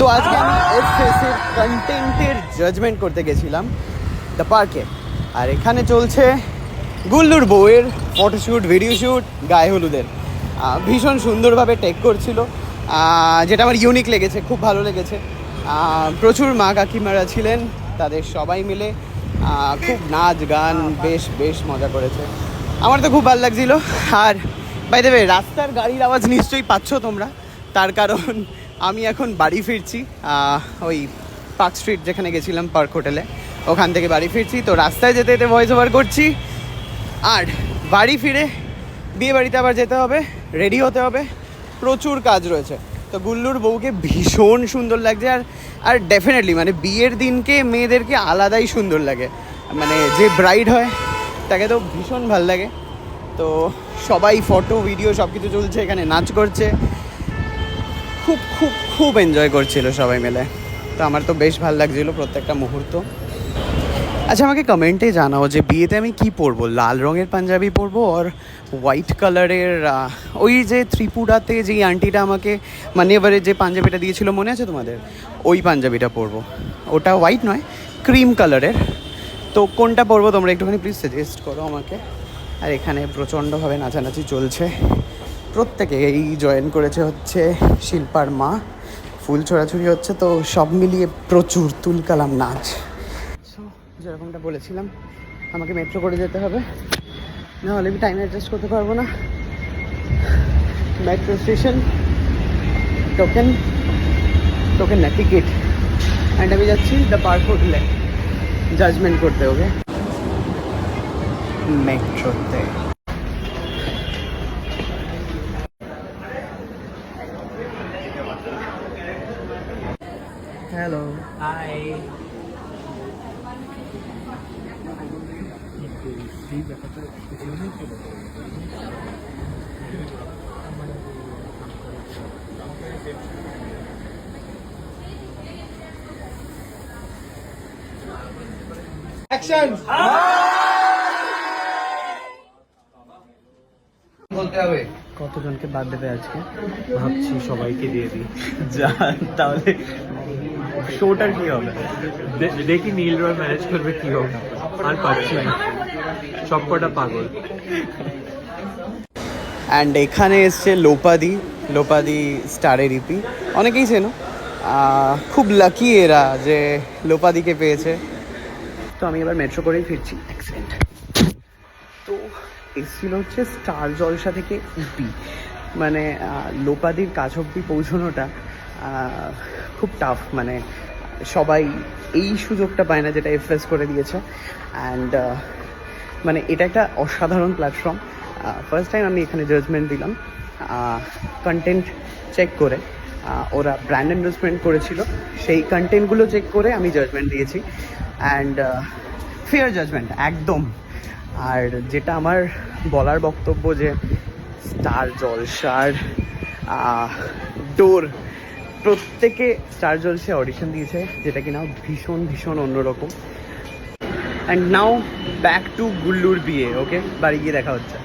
তো আজকে আমি এফএসের কন্টেন্টের জাজমেন্ট করতে গেছিলাম দ্য পার্কে, আর এখানে চলছে গুল্লুর বউয়ের ফটোশ্যুট, ভিডিও শ্যুট, গায়ে হলুদের। ভীষণ সুন্দরভাবে টেক করছিল, যেটা আমার ইউনিক লেগেছে, খুব ভালো লেগেছে। প্রচুর মা কাকিমারা ছিলেন, তাদের সবাই মিলে খুব নাচ গান, বেশ বেশ মজা করেছে। আমার তো খুব ভালো লাগছিলো। আর বাই দ্য ওয়ে, রাস্তার গাড়ির আওয়াজ নিশ্চয়ই পাচ্ছ তোমরা, তার কারণ আমি এখন বাড়ি ফিরছি। ওই পার্ক স্ট্রিট যেখানে গেছিলাম, পার্ক হোটেলে, ওখান থেকে বাড়ি ফিরছি। তো রাস্তায় যেতে যেতে ভয়েস ওভার করছি। আর বাড়ি ফিরে বিয়ে বাড়িতে আবার যেতে হবে, রেডি হতে হবে, প্রচুর কাজ রয়েছে। তো গুল্লুর বউকে ভীষণ সুন্দর লাগছে। আর ডেফিনেটলি মানে বিয়ের দিনকে মেয়েদেরকে আলাদাই সুন্দর লাগে, মানে যে ব্রাইড হয় তাকে তো ভীষণ ভাল লাগে। তো সবাই ফটো ভিডিও সব কিছু চলছে, এখানে নাচ করছে, খুব খুব খুব এনজয় করছিল সবাই মিলে। তো আমার তো বেশ ভালো লাগছিলো প্রত্যেকটা মুহূর্ত। আচ্ছা, আমাকে কমেন্টে জানাও যে বিয়েতে আমি কি পরবো, লাল রঙের পাঞ্জাবি পরবো আর হোয়াইট কালারের ওই যে ত্রিপুরাতে যেই আন্টিটা আমাকে মানে এবারে যে পাঞ্জাবিটা দিয়েছিল মনে আছে তোমাদের, ওই পাঞ্জাবিটা পরবো। ওটা হোয়াইট নয়, ক্রিম কালারের। তো কোনটা পরবো তোমরা একটুখানি প্লিজ সাজেস্ট করো আমাকে। আর এখানে প্রচণ্ডভাবে নাচানাচি চলছে, প্রত্যেকে এই জয়েন করেছে হচ্ছে শিল্পার মা, ফুল ছোড়াছুড়ি হচ্ছে। তো সব মিলিয়ে প্রচুর তুলকালাম নাচ। যেরকমটা বলেছিলাম, আমাকে মেট্রো করে যেতে হবে, নাহলে আমি টাইম অ্যাডজাস্ট করতে পারবো না। মেট্রো স্টেশন, টোকেন না টিকিট। অ্যান্ড আমি যাচ্ছি দ্য পার্ক হোটেলে জাজমেন্ট করতে হবে মেট্রোতে। Hello, high. অ্যাকশন বলতে হবে। কতজনকে বাদ দেবে আজকে ভাবছি সবাইকে দিয়ে দিই। যা, তাহলে শোটার কি হবে? দেখি নীল রয় ম্যানেজ করবে কি হবে। আর পাচ্ছি না, সব কটা পাগল। অ্যান্ড এখানে এসছে লোপাদি স্টারের ইপি, অনেকেই চেনো। খুব লাকি এরা যে লোপাদিকে পেয়েছে। তো আমি এবার মেট্রো করেই ফিরছি। এক্সেলেন্ট। তো এসছিল হচ্ছে স্টার জলসা থেকে ইপি, মানে লোপাদির কাছ অব্দি পৌঁছানোটা খুব টাফ। মানে সবাই এই সুযোগটা পায় না যেটা এফএস করে দিয়েছে। অ্যান্ড মানে এটা একটা অসাধারণ প্ল্যাটফর্ম। ফার্স্ট টাইম আমি এখানে জাজমেন্ট দিলাম কন্টেন্ট চেক করে। ওরা ব্র্যান্ড এন্ডোর্সমেন্ট করেছিল, সেই কন্টেন্টগুলো চেক করে আমি জাজমেন্ট দিয়েছি। অ্যান্ড ফেয়ার জাজমেন্ট একদম। আর যেটা আমার বলার বক্তব্য, যে স্টার জলসার ডোর প্রত্যেকে স্টার জলসে অডিশন দিয়েছে, যেটা কিনা ভীষণ ভীষণ অন্যরকম। অ্যান্ড নাও ব্যাক টু গুল্লুর বিয়ে। ওকে, বাড়ি গিয়ে দেখা হচ্ছে।